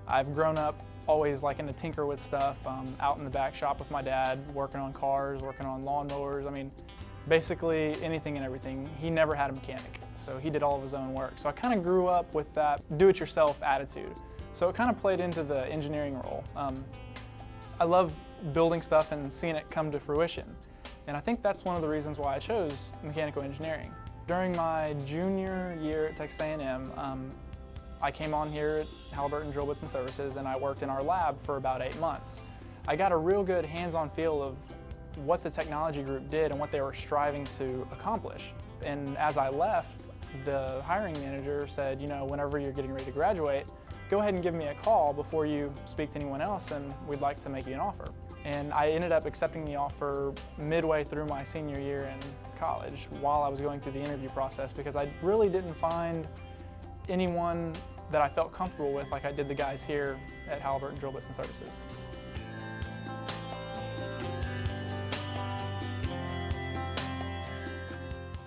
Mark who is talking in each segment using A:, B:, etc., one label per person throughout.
A: I've grown up always liking to tinker with stuff, out in the back shop with my dad, working on cars, working on lawnmowers. I mean, basically anything and everything. He never had a mechanic, so he did all of his own work. So I kind of grew up with that do-it-yourself attitude. So it kind of played into the engineering role. I love building stuff and seeing it come to fruition. And I think that's one of the reasons why I chose mechanical engineering. During my junior year at Texas A&M, I came on here at Halliburton Drill Bits and Services, and I worked in our lab for about 8 months. I got a real good hands-on feel of what the technology group did and what they were striving to accomplish. And as I left, the hiring manager said, you know, whenever you're getting ready to graduate, go ahead and give me a call before you speak to anyone else, and we'd like to make you an offer. And I ended up accepting the offer midway through my senior year in college while I was going through the interview process, because I really didn't find anyone that I felt comfortable with like I did the guys here at Halliburton Drill Bits and Services.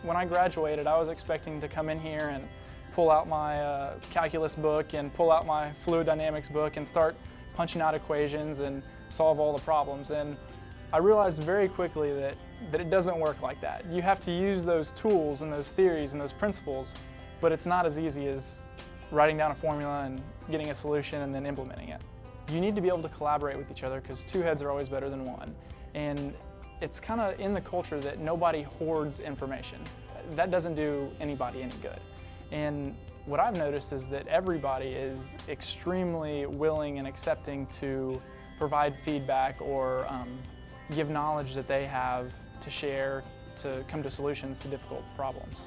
A: When I graduated, I was expecting to come in here and pull out my calculus book and pull out my fluid dynamics book and start punching out equations and solve all the problems. And I realized very quickly that it doesn't work like that. You have to use those tools and those theories and those principles, but it's not as easy as writing down a formula and getting a solution and then implementing it. You need to be able to collaborate with each other, because 2 heads are always better than 1. And it's kind of in the culture that nobody hoards information. That doesn't do anybody any good. And what I've noticed is that everybody is extremely willing and accepting to provide feedback or give knowledge that they have to share to come to solutions to difficult problems.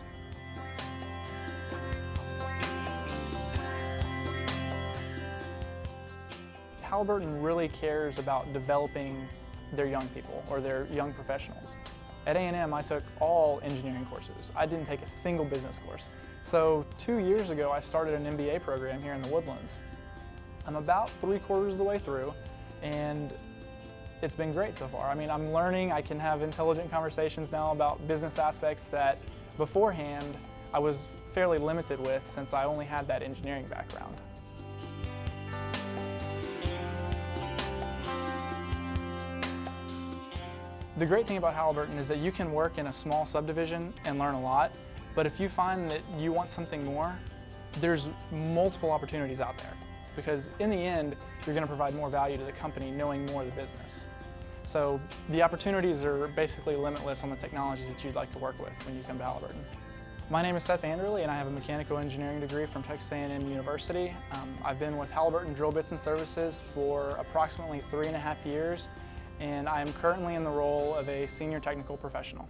A: Halliburton really cares about developing their young people or their young professionals. At A&M, I took all engineering courses. I didn't take a single business course. So 2 years ago, I started an MBA program here in the Woodlands. I'm about 3/4 of the way through, and it's been great so far. I mean, I'm learning. I can have intelligent conversations now about business aspects that beforehand I was fairly limited with, since I only had that engineering background. The great thing about Halliburton is that you can work in a small subdivision and learn a lot, but if you find that you want something more, there's multiple opportunities out there, because in the end, you're going to provide more value to the company knowing more of the business. So the opportunities are basically limitless on the technologies that you'd like to work with when you come to Halliburton. My name is Seth, and I have a mechanical engineering degree from Texas A&M University. I've been with Halliburton Drill Bits and Services for approximately 3.5 years, and I am currently in the role of a senior technical professional.